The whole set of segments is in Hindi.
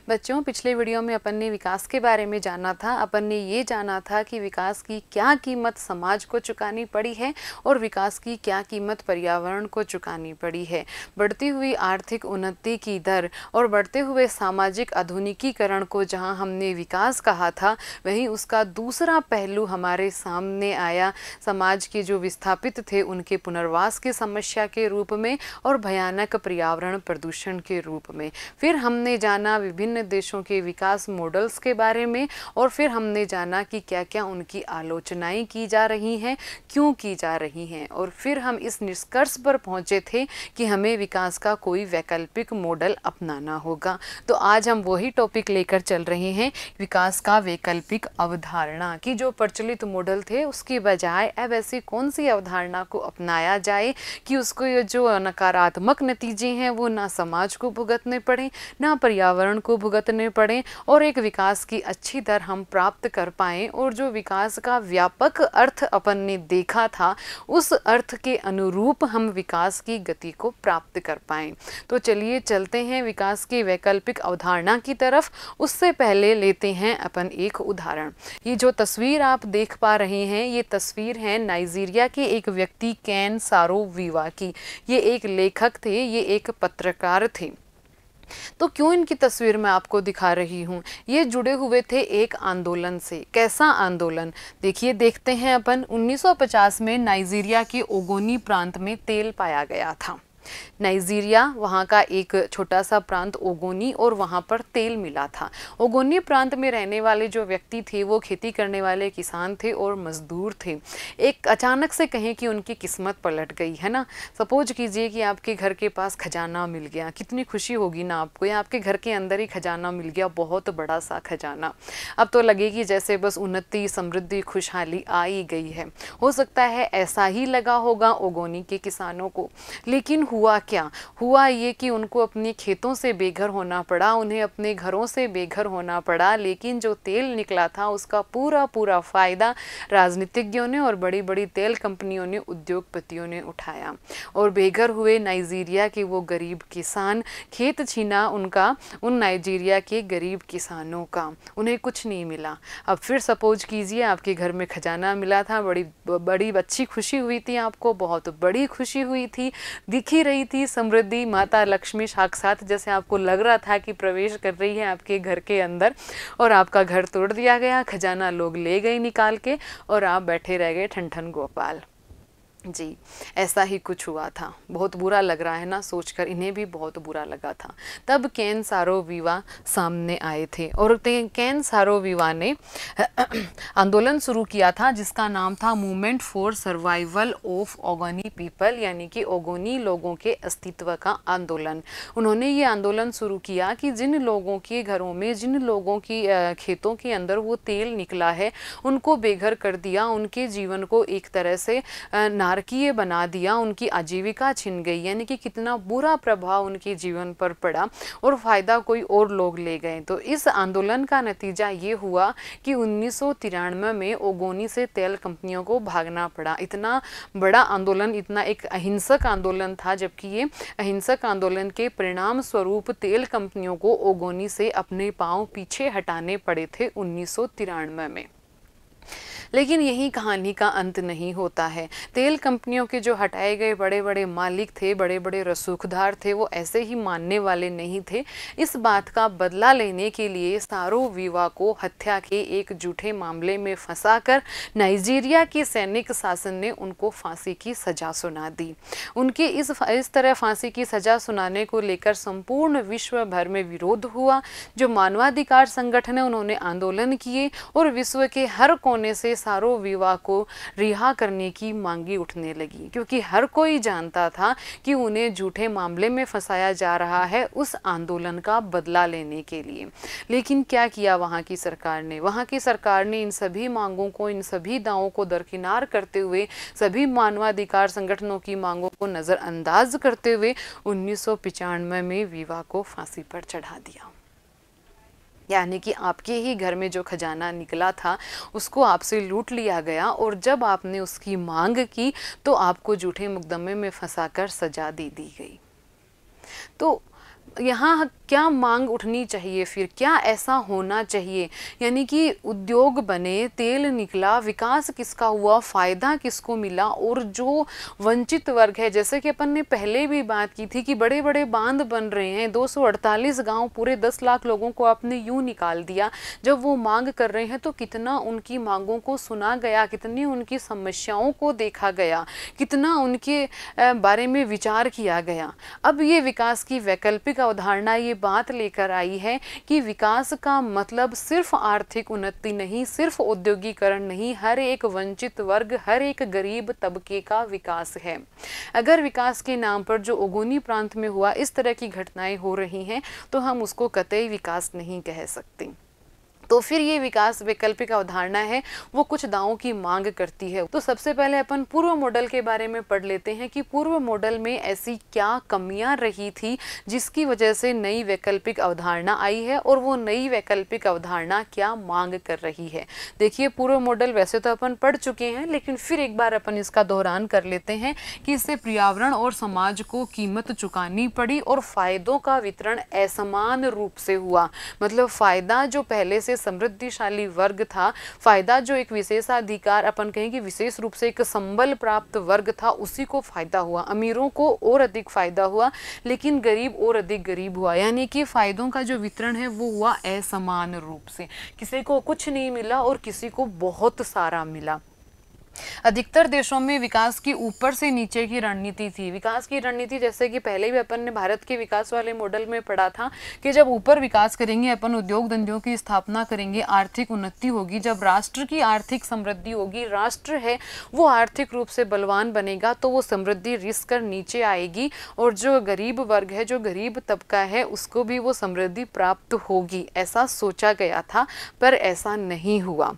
बच्चों, पिछले वीडियो में अपन ने विकास के बारे में जाना था। अपन ने ये जाना था कि विकास की क्या कीमत समाज को चुकानी पड़ी है और विकास की क्या कीमत पर्यावरण को चुकानी पड़ी है। बढ़ती हुई आर्थिक उन्नति की दर और बढ़ते हुए सामाजिक आधुनिकीकरण को जहां हमने विकास कहा था, वहीं उसका दूसरा पहलू हमारे सामने आया, समाज के जो विस्थापित थे उनके पुनर्वास की समस्या के रूप में और भयानक पर्यावरण प्रदूषण के रूप में। फिर हमने जाना विभिन्न देशों के विकास मॉडल्स के बारे में और फिर हमने जाना कि क्या क्या उनकी आलोचनाएं की जा रही हैं, क्यों की जा रही हैं, और फिर हम इस निष्कर्ष पर पहुंचे थे कि हमें विकास का कोई वैकल्पिक मॉडल अपनाना होगा। तो आज हम वही टॉपिक लेकर चल रहे हैं, विकास का वैकल्पिक अवधारणा की जो प्रचलित मॉडल थे उसकी बजाय अब ऐसी कौन सी अवधारणा को अपनाया जाए कि उसको ये जो नकारात्मक नतीजे हैं वो ना समाज को भुगतने पड़े, ना पर्यावरण को भुगतने पड़े और एक विकास की अच्छी दर हम प्राप्त कर पाएँ और जो विकास का व्यापक अर्थ अपन ने देखा था उस अर्थ के अनुरूप हम विकास की गति को प्राप्त कर पाएँ। तो चलिए चलते हैं विकास की वैकल्पिक अवधारणा की तरफ। उससे पहले लेते हैं अपन एक उदाहरण। ये जो तस्वीर आप देख पा रहे हैं ये तस्वीर है नाइजीरिया के एक व्यक्ति केन सारो-विवा की। ये एक लेखक थे, ये एक पत्रकार थे। तो क्यों इनकी तस्वीर मैं आपको दिखा रही हूँ, ये जुड़े हुए थे एक आंदोलन से। कैसा आंदोलन, देखिए देखते हैं अपन। 1950 में नाइजीरिया के ओगोनी प्रांत में तेल पाया गया था। नाइजीरिया वहाँ का एक छोटा सा प्रांत ओगोनी और वहाँ पर तेल मिला था। ओगोनी प्रांत में रहने वाले जो व्यक्ति थे वो खेती करने वाले किसान थे और मजदूर थे। एक अचानक से कहें कि उनकी किस्मत पलट गई है ना। सपोज कीजिए कि आपके घर के पास खजाना मिल गया, कितनी खुशी होगी ना आपको, या आपके घर के अंदर ही खजाना मिल गया, बहुत बड़ा सा खजाना। अब तो लगेगी जैसे बस उन्नति, समृद्धि, खुशहाली आ ही गई है। हो सकता है ऐसा ही लगा होगा ओगोनी के किसानों को। लेकिन हुआ क्या, हुआ ये कि उनको अपने खेतों से बेघर होना पड़ा, उन्हें अपने घरों से बेघर होना पड़ा। लेकिन जो तेल निकला था उसका पूरा पूरा फायदा राजनीतिज्ञों ने और बड़ी बड़ी तेल कंपनियों ने, उद्योगपतियों ने उठाया और बेघर हुए नाइजीरिया के वो गरीब किसान। खेत छीना उनका, उन नाइजीरिया के गरीब किसानों का, उन्हें कुछ नहीं मिला। अब फिर सपोज कीजिए आपके घर में खजाना मिला था, बड़ी बड़ी अच्छी खुशी हुई थी, आपको बहुत बड़ी खुशी हुई थी, दिखी रही थी समृद्धि, माता लक्ष्मी साक्षात जैसे आपको लग रहा था कि प्रवेश कर रही है आपके घर के अंदर, और आपका घर तोड़ दिया गया, खजाना लोग ले गए निकाल के और आप बैठे रह गए ठन ठन गोपाल। जी, ऐसा ही कुछ हुआ था। बहुत बुरा लग रहा है ना सोचकर, इन्हें भी बहुत बुरा लगा था। तब केन सारो-विवा सामने आए थे और केन सारो-विवा ने आंदोलन शुरू किया था जिसका नाम था movement for survival of Ogoni people, यानी कि ओगोनी लोगों के अस्तित्व का आंदोलन। उन्होंने ये आंदोलन शुरू किया कि जिन लोगों के घरों में, जिन लोगों की खेतों के अंदर वो तेल निकला है उनको बेघर कर दिया, उनके जीवन को एक तरह से नारकीय बना दिया, उनकी आजीविका छिन गई, यानी कि कितना बुरा प्रभाव उनके जीवन पर पड़ा और फायदा कोई और लोग ले गए। तो इस आंदोलन का नतीजा ये हुआ कि 1993 में ओगोनी से तेल कंपनियों को भागना पड़ा। इतना बड़ा आंदोलन, इतना एक अहिंसक आंदोलन था, जबकि ये अहिंसक आंदोलन के परिणाम स्वरूप तेल कंपनियों को ओगोनी से अपने पांव पीछे हटाने पड़े थे 1993 में। लेकिन यही कहानी का अंत नहीं होता है। तेल कंपनियों के जो हटाए गए बड़े बड़े मालिक थे, बड़े बड़े रसूखदार थे, वो ऐसे ही मानने वाले नहीं थे। इस बात का बदला लेने के लिए सारो-विवा को हत्या के एक झूठे मामले में फंसाकर नाइजीरिया के सैनिक शासन ने उनको फांसी की सजा सुना दी। उनके इस तरह फांसी की सजा सुनाने को लेकर संपूर्ण विश्व भर में विरोध हुआ। जो मानवाधिकार संगठन है उन्होंने आंदोलन किए और विश्व के हर कोने से सारो-विवा को रिहा करने की मांगी उठने लगी, क्योंकि हर कोई जानता था कि उन्हें झूठे मामले में फंसाया जा रहा है उस आंदोलन का बदला लेने के लिए। लेकिन क्या किया वहाँ की सरकार ने? वहाँ की सरकार ने इन सभी मांगों को, इन सभी दावों को दरकिनार करते हुए, सभी मानवाधिकार संगठनों की मांगों को नज़रअंदाज करते हुए 1995 में विवा को फांसी पर चढ़ा दिया। यानी कि आपके ही घर में जो खजाना निकला था उसको आपसे लूट लिया गया और जब आपने उसकी मांग की तो आपको झूठे मुकदमे में फंसाकर सजा दे दी गई। तो यहाँ क्या मांग उठनी चाहिए, फिर क्या ऐसा होना चाहिए, यानी कि उद्योग बने, तेल निकला, विकास किसका हुआ, फायदा किसको मिला, और जो वंचित वर्ग है, जैसे कि अपन ने पहले भी बात की थी कि बड़े बड़े बांध बन रहे हैं, 248 गांव, पूरे 10 लाख लोगों को आपने यूं निकाल दिया। जब वो मांग कर रहे हैं तो कितना उनकी मांगों को सुना गया, कितनी उनकी समस्याओं को देखा गया, कितना उनके बारे में विचार किया गया। अब ये विकास की वैकल्पिक अवधारणा ये बात लेकर आई है कि विकास का मतलब सिर्फ आर्थिक उन्नति नहीं, सिर्फ औद्योगिकरण नहीं, हर एक वंचित वर्ग, हर एक गरीब तबके का विकास है। अगर विकास के नाम पर जो ओगोनी प्रांत में हुआ इस तरह की घटनाएं हो रही हैं तो हम उसको कतई विकास नहीं कह सकते। तो फिर ये विकास वैकल्पिक अवधारणा है वो कुछ दावों की मांग करती है। तो सबसे पहले अपन पूर्व मॉडल के बारे में पढ़ लेते हैं कि पूर्व मॉडल में ऐसी क्या कमियां रही थी जिसकी वजह से नई वैकल्पिक अवधारणा आई है, और वो नई वैकल्पिक अवधारणा क्या मांग कर रही है। देखिए, पूर्व मॉडल वैसे तो अपन पढ़ चुके हैं, लेकिन फिर एक बार अपन इसका दोहरान कर लेते हैं कि इससे पर्यावरण और समाज को कीमत चुकानी पड़ी और फायदों का वितरण असमान रूप से हुआ। मतलब फायदा जो पहले से समृद्धिशाली वर्ग था, फायदा जो एक विशेषाधिकार अपन कहें कि विशेष रूप से एक संबल प्राप्त वर्ग था, उसी को फायदा हुआ। अमीरों को और अधिक फायदा हुआ, लेकिन गरीब और अधिक गरीब हुआ। यानी कि फायदों का जो वितरण है वो हुआ असमान रूप से, किसी को कुछ नहीं मिला और किसी को बहुत सारा मिला। अधिकतर देशों में विकास की ऊपर से नीचे की रणनीति थी। विकास की रणनीति जैसे कि पहले भी अपन ने भारत के विकास वाले मॉडल में पढ़ा था कि जब ऊपर विकास करेंगे अपन, उद्योग धंधों की स्थापना करेंगे, आर्थिक उन्नति होगी, जब राष्ट्र की आर्थिक समृद्धि होगी, राष्ट्र है वो आर्थिक रूप से बलवान बनेगा, तो वो समृद्धि रिस्क कर नीचे आएगी, और जो गरीब वर्ग है, जो गरीब तबका है, उसको भी वो समृद्धि प्राप्त होगी। ऐसा सोचा गया था, पर ऐसा नहीं हुआ।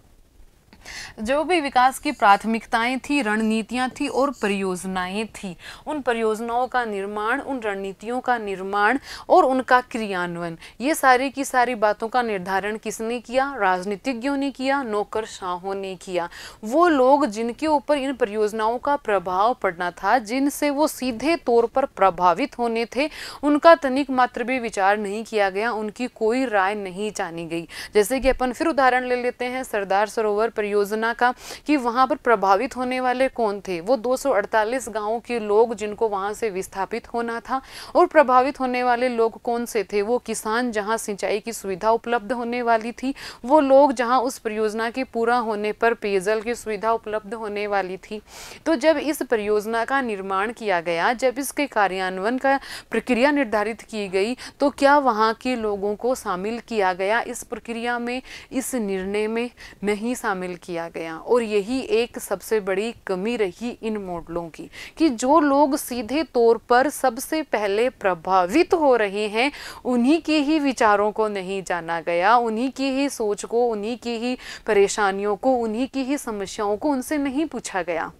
जो भी विकास की प्राथमिकताएं थी, रणनीतियां थी और परियोजनाएं थी, उन परियोजनाओं का निर्माण, उन रणनीतियों का निर्माण और उनका क्रियान्वयन, ये सारी की सारी बातों का निर्धारण किसने किया? राजनीतिज्ञों ने किया, नौकरशाहों ने किया। वो लोग जिनके ऊपर इन परियोजनाओं का प्रभाव पड़ना था, जिनसे वो सीधे तौर पर प्रभावित होने थे, उनका तनिक मात्र भी विचार नहीं किया गया, उनकी कोई राय नहीं जानी गई। जैसे कि अपन फिर उदाहरण ले लेते हैं सरदार सरोवर परियोजना का, कि वहां पर प्रभावित होने वाले कौन थे? वो 248 गांवों के लोग जिनको वहां से विस्थापित होना था। और प्रभावित होने वाले लोग कौन से थे? वो किसान जहां सिंचाई की सुविधा उपलब्ध होने वाली थी, वो लोग जहां उस परियोजना के पूरा होने पर पेयजल की सुविधा उपलब्ध होने वाली थी। तो जब इस परियोजना का निर्माण किया गया, जब इसके कार्यान्वयन का प्रक्रिया निर्धारित की गई, तो क्या वहां के लोगों को शामिल किया गया इस प्रक्रिया में, इस निर्णय में? नहीं शामिल किया गया। और यही एक सबसे बड़ी कमी रही इन मॉडलों की, कि जो लोग सीधे तौर पर सबसे पहले प्रभावित हो रहे हैं, उन्हीं के ही विचारों को नहीं जाना गया, उन्हीं की ही सोच को, उन्हीं की ही परेशानियों को, उन्हीं की ही समस्याओं को उनसे नहीं पूछा गया।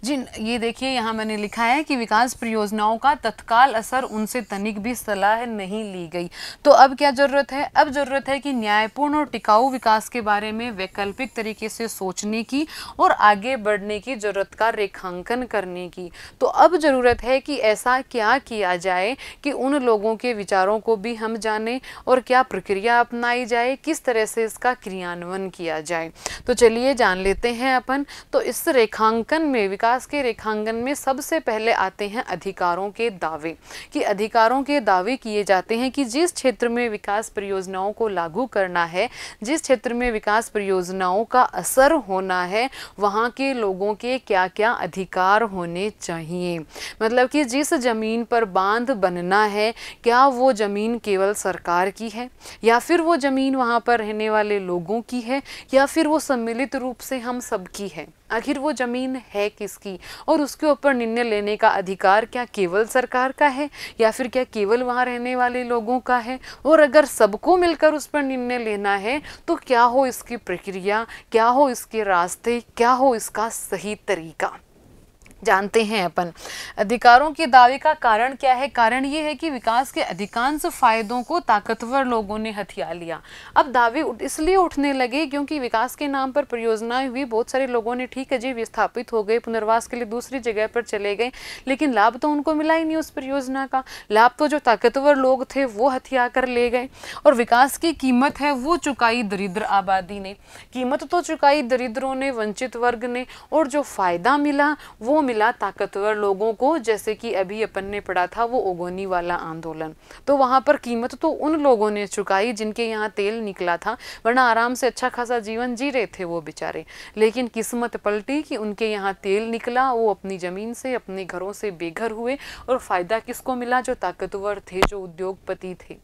ये देखिए, यहाँ मैंने लिखा है कि विकास परियोजनाओं का तत्काल असर उनसे तनिक भी सलाह नहीं ली गई। तो अब क्या जरूरत है? अब जरूरत है कि न्यायपूर्ण और टिकाऊ विकास के बारे में वैकल्पिक तरीके से सोचने की और आगे बढ़ने की जरूरत का रेखांकन करने की। तो अब जरूरत है कि ऐसा क्या किया जाए कि उन लोगों के विचारों को भी हम जाने, और क्या प्रक्रिया अपनाई जाए, किस तरह से इसका क्रियान्वयन किया जाए। तो चलिए जान लेते हैं अपन। तो इस रेखांकन में, विकास के रेखांकन में सबसे पहले आते हैं अधिकारों के दावे, कि अधिकारों के दावे किए जाते हैं कि जिस क्षेत्र में विकास परियोजनाओं को लागू करना है, जिस क्षेत्र में विकास परियोजनाओं का असर होना है, वहाँ के लोगों के क्या क्या अधिकार होने चाहिए। मतलब कि जिस जमीन पर बांध बनना है, क्या वो जमीन केवल सरकार की है, या फिर वो जमीन वहाँ पर रहने वाले लोगों की है, या फिर वो सम्मिलित रूप से हम सबकी है? आखिर वो जमीन है किसकी, और उसके ऊपर निर्णय लेने का अधिकार क्या केवल सरकार का है, या फिर क्या केवल वहाँ रहने वाले लोगों का है? और अगर सबको मिलकर उस पर निर्णय लेना है, तो क्या हो इसकी प्रक्रिया, क्या हो इसके रास्ते, क्या हो इसका सही तरीका? जानते हैं अपन। अधिकारों के दावे का कारण क्या है? कारण ये है कि विकास के अधिकांश फायदों को ताकतवर लोगों ने हथिया लिया। अब दावे इसलिए उठने लगे क्योंकि विकास के नाम पर परियोजनाएं हुई, बहुत सारे लोगों ने ठीक है जी विस्थापित हो गए, पुनर्वास के लिए दूसरी जगह पर चले गए, लेकिन लाभ तो उनको मिला ही नहीं उस परियोजना का। लाभ तो जो ताकतवर लोग थे वो हथिया कर ले गए, और विकास की कीमत है वो चुकाई दरिद्र आबादी ने। कीमत तो चुकाई दरिद्रों ने, वंचित वर्ग ने, और जो फायदा मिला वो मिला ताकतवर लोगों को। जैसे कि अभी अपन ने पढ़ा था वो ओगोनी वाला आंदोलन, तो वहां पर कीमत तो उन लोगों ने चुकाई जिनके यहाँ तेल निकला था, वरना आराम से अच्छा खासा जीवन जी रहे थे वो बेचारे। लेकिन किस्मत पलटी कि उनके यहाँ तेल निकला, वो अपनी जमीन से, अपने घरों से बेघर हुए, और फायदा किसको मिला? जो ताकतवर थे, जो उद्योगपति थे।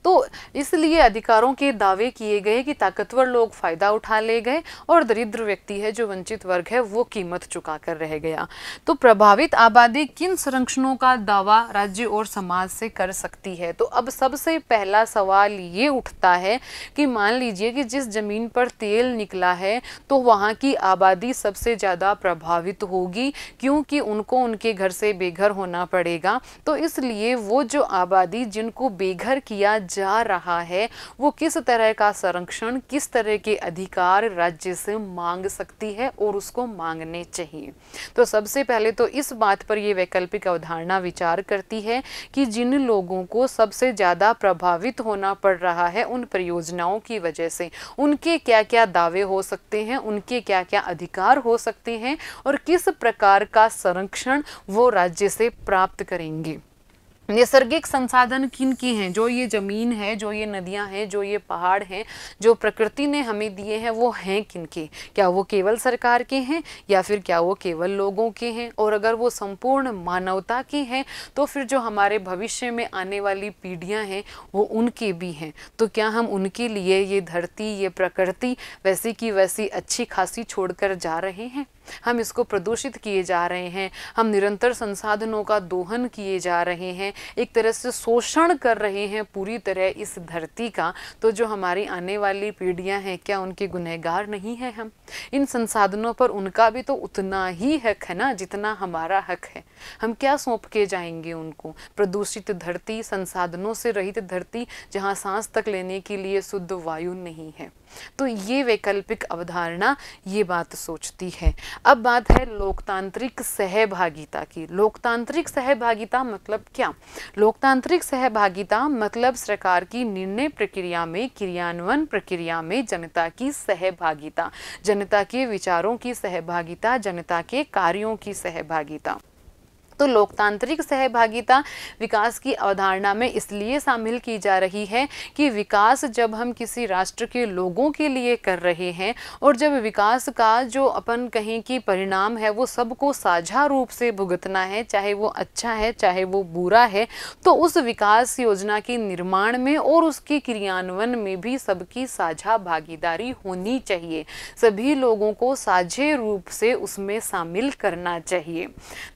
तो इसलिए अधिकारों के दावे किए गए कि ताकतवर लोग फायदा उठा ले गए, और दरिद्र व्यक्ति है, जो वंचित वर्ग है, वो कीमत चुका कर रह गया। तो प्रभावित आबादी किन संरक्षणों का दावा राज्य और समाज से कर सकती है? तो अब सबसे पहला सवाल ये उठता है कि मान लीजिए कि जिस जमीन पर तेल निकला है तो वहाँ की आबादी सबसे ज़्यादा प्रभावित होगी, क्योंकि उनको उनके घर से बेघर होना पड़ेगा। तो इसलिए वो जो आबादी जिनको बेघर किया जा रहा है, वो किस तरह का संरक्षण, किस तरह के अधिकार राज्य से मांग सकती है, और उसको मांगने चाहिए। तो सबसे पहले तो इस बात पर ये वैकल्पिक अवधारणा विचार करती है कि जिन लोगों को सबसे ज़्यादा प्रभावित होना पड़ रहा है उन परियोजनाओं की वजह से, उनके क्या क्या दावे हो सकते हैं, उनके क्या क्या अधिकार हो सकते हैं, और किस प्रकार का संरक्षण वो राज्य से प्राप्त करेंगे। नैसर्गिक संसाधन किन की हैं? जो ये जमीन है, जो ये नदियां हैं, जो ये पहाड़ हैं, जो प्रकृति ने हमें दिए हैं, वो हैं किन के? क्या वो केवल सरकार के हैं, या फिर क्या वो केवल लोगों के हैं? और अगर वो संपूर्ण मानवता के हैं तो फिर जो हमारे भविष्य में आने वाली पीढ़ियां हैं वो उनके भी हैं। तो क्या हम उनके लिए ये धरती, ये प्रकृति वैसी की वैसी अच्छी खासी छोड़कर जा रहे हैं? हम इसको प्रदूषित किए जा रहे हैं, हम निरंतर संसाधनों का दोहन किए जा रहे हैं, एक तरह से शोषण कर रहे हैं पूरी तरह इस धरती का। तो जो हमारी आने वाली पीढ़ियां हैं, क्या उनके गुनहगार नहीं हैं हम? इन संसाधनों पर उनका भी तो उतना ही हक है ना जितना हमारा हक है। हम क्या सौंप के जाएंगे उनको? प्रदूषित धरती, संसाधनों से रहित धरती, जहाँ सांस तक लेने के लिए शुद्ध वायु नहीं है। तो ये वैकल्पिक अवधारणा ये बात सोचती है। अब बात है लोकतांत्रिक सहभागिता की। लोकतांत्रिक सहभागिता मतलब क्या? लोकतांत्रिक सहभागिता मतलब सरकार की निर्णय प्रक्रिया में, क्रियान्वयन प्रक्रिया में जनता की सहभागिता, जनता के विचारों की सहभागिता, जनता के कार्यों की सहभागिता। तो लोकतांत्रिक सहभागिता विकास की अवधारणा में इसलिए शामिल की जा रही है कि विकास जब हम किसी राष्ट्र के लोगों के लिए कर रहे हैं, और जब विकास का जो अपन कहें कि परिणाम है वो सबको साझा रूप से भुगतना है, चाहे वो अच्छा है चाहे वो बुरा है, तो उस विकास योजना के निर्माण में और उसके क्रियान्वयन में भी सबकी साझा भागीदारी होनी चाहिए। सभी लोगों को साझे रूप से उसमें शामिल करना चाहिए।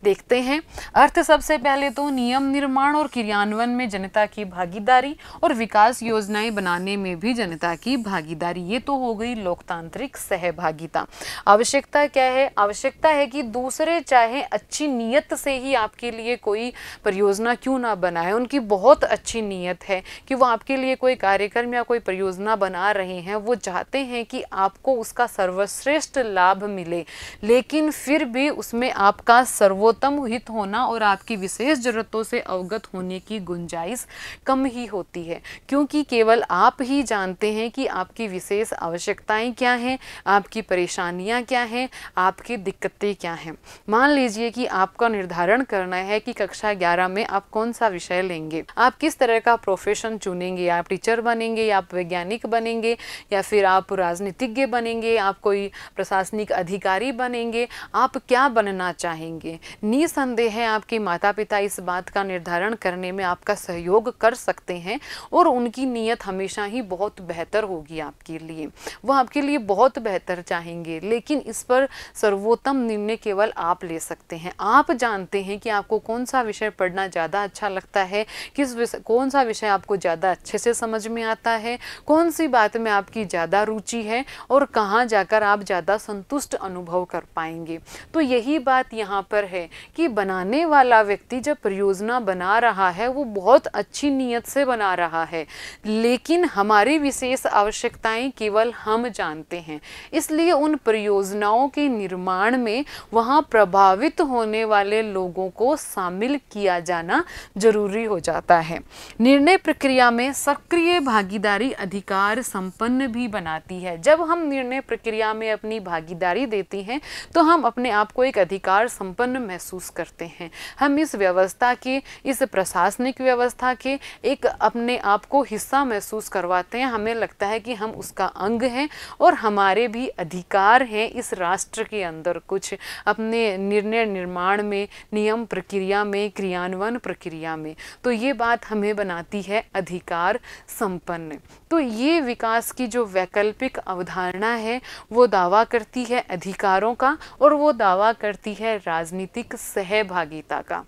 देखते हैं अर्थ सबसे पहले तो नियम निर्माण और क्रियान्वयन में जनता की भागीदारी, और विकास योजनाएं बनाने में भी जनता की भागीदारी। ये तो हो गई लोकतांत्रिक सहभागिता। आवश्यकता क्या है? आवश्यकता है कि दूसरे चाहे अच्छी नीयत से ही आपके लिए कोई परियोजना क्यों ना बनाए, उनकी बहुत अच्छी नीयत है कि वो आपके लिए कोई कार्यक्रम या कोई परियोजना बना रहे हैं, वो चाहते हैं कि आपको उसका सर्वश्रेष्ठ लाभ मिले, लेकिन फिर भी उसमें आपका सर्वोत्तम हित होना और आपकी विशेष जरूरतों से अवगत होने की गुंजाइश कम ही होती है, क्योंकि केवल आप ही जानते हैं कि आपकी विशेष आवश्यकताएं क्या हैं, आपकी परेशानियां क्या हैं, आपकी दिक्कतें क्या हैं। मान लीजिए कि आपका निर्धारण करना है कि कक्षा 11 में आप कौन सा विषय लेंगे, आप किस तरह का प्रोफेशन चुनेंगे, आप टीचर बनेंगे या आप वैज्ञानिक बनेंगे या फिर आप राजनीतिज्ञ बनेंगे, आप कोई प्रशासनिक अधिकारी बनेंगे, आप क्या बनना चाहेंगे। निसंदेह सकते हैं, आपके माता पिता इस बात का निर्धारण करने में आपका सहयोग कर सकते हैं और उनकी नीयत हमेशा ही बहुत बेहतर होगी आपके लिए, वो आपके लिए बहुत बेहतर चाहेंगे। लेकिन इस पर सर्वोत्तम निर्णय केवल आप ले सकते हैं। आप जानते हैं कि आपको कौन सा विषय पढ़ना ज़्यादा अच्छा लगता है, कौन सा विषय आपको ज़्यादा अच्छे से समझ में आता है, कौन सी बात में आपकी ज़्यादा रुचि है और कहाँ जाकर आप ज़्यादा संतुष्ट अनुभव कर पाएंगे। तो यही बात यहाँ पर है कि बनाने वाला व्यक्ति जब परियोजना बना रहा है वो बहुत अच्छी नीयत से बना रहा है, लेकिन हमारी विशेष आवश्यकताएं केवल हम जानते हैं। इसलिए उन परियोजनाओं के निर्माण में वहाँ प्रभावित होने वाले लोगों को शामिल किया जाना जरूरी हो जाता है। निर्णय प्रक्रिया में सक्रिय भागीदारी अधिकार संपन्न भी बनाती है। जब हम निर्णय प्रक्रिया में अपनी भागीदारी देते हैं तो हम अपने आप को एक अधिकार संपन्न महसूस करते हैं। हम इस व्यवस्था के, इस प्रशासनिक व्यवस्था के एक अपने आप को हिस्सा महसूस करवाते हैं। हमें लगता है कि हम उसका अंग हैं और हमारे भी अधिकार हैं इस राष्ट्र के अंदर कुछ अपने निर्णय निर्माण में, नियम प्रक्रिया में, क्रियान्वयन प्रक्रिया में। तो ये बात हमें बनाती है अधिकार संपन्न। तो ये विकास की जो वैकल्पिक अवधारणा है वो दावा करती है अधिकारों का और वो दावा करती है राजनीतिक सहभागिता का।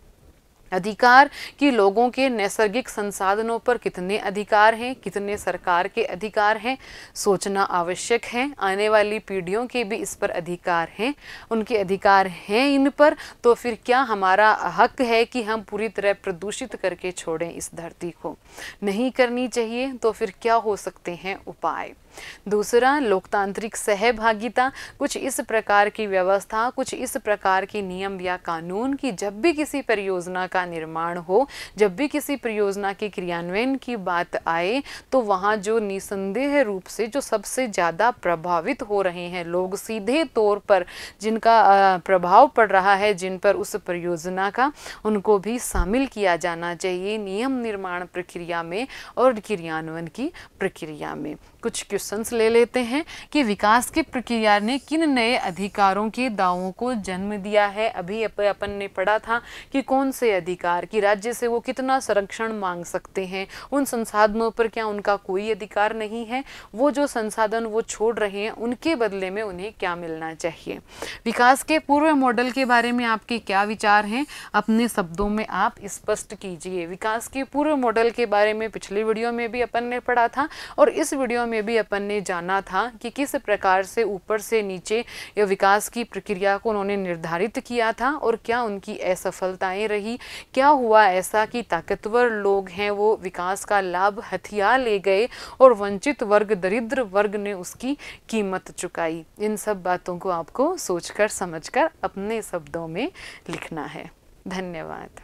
अधिकार कि लोगों के नैसर्गिक संसाधनों पर कितने अधिकार हैं, कितने सरकार के अधिकार हैं, सोचना आवश्यक है। आने वाली पीढ़ियों के भी इस पर अधिकार हैं, उनके अधिकार हैं इन पर। तो फिर क्या हमारा हक है कि हम पूरी तरह प्रदूषित करके छोड़ें इस धरती को? नहीं करनी चाहिए। तो फिर क्या हो सकते हैं उपाय? दूसरा, लोकतांत्रिक सहभागिता। कुछ इस प्रकार की व्यवस्था, कुछ इस प्रकार के नियम या कानून की जब भी किसी परियोजना का निर्माण हो, जब भी किसी परियोजना के क्रियान्वयन की बात आए, तो वहाँ जो निसंदेह रूप से जो सबसे ज़्यादा प्रभावित हो रहे हैं लोग, सीधे तौर पर जिनका प्रभाव पड़ रहा है जिन पर उस परियोजना का, उनको भी शामिल किया जाना चाहिए नियम निर्माण प्रक्रिया में और क्रियान्वयन की प्रक्रिया में। कुछ क्वेश्चंस ले लेते हैं कि विकास की प्रक्रिया ने किन नए अधिकारों के दावों को जन्म दिया है। अभी अपन ने पढ़ा था कि कौन से अधिकार, कि राज्य से वो कितना संरक्षण मांग सकते हैं, उन संसाधनों पर क्या उनका कोई अधिकार नहीं है, वो जो संसाधन वो छोड़ रहे हैं उनके बदले में उन्हें क्या मिलना चाहिए। विकास के पूर्व मॉडल के बारे में आपके क्या विचार हैं, अपने शब्दों में आप स्पष्ट कीजिए। विकास के पूर्व मॉडल के बारे में पिछली वीडियो में भी अपन ने पढ़ा था और इस वीडियो में भी अपन ने जाना था कि किस प्रकार से ऊपर से नीचे यह विकास की प्रक्रिया को उन्होंने निर्धारित किया था और क्या उनकी असफलताएं रही। क्या हुआ ऐसा कि ताकतवर लोग हैं वो विकास का लाभ हथिया ले गए और वंचित वर्ग, दरिद्र वर्ग ने उसकी कीमत चुकाई। इन सब बातों को आपको सोचकर समझकर अपने शब्दों में लिखना है। धन्यवाद।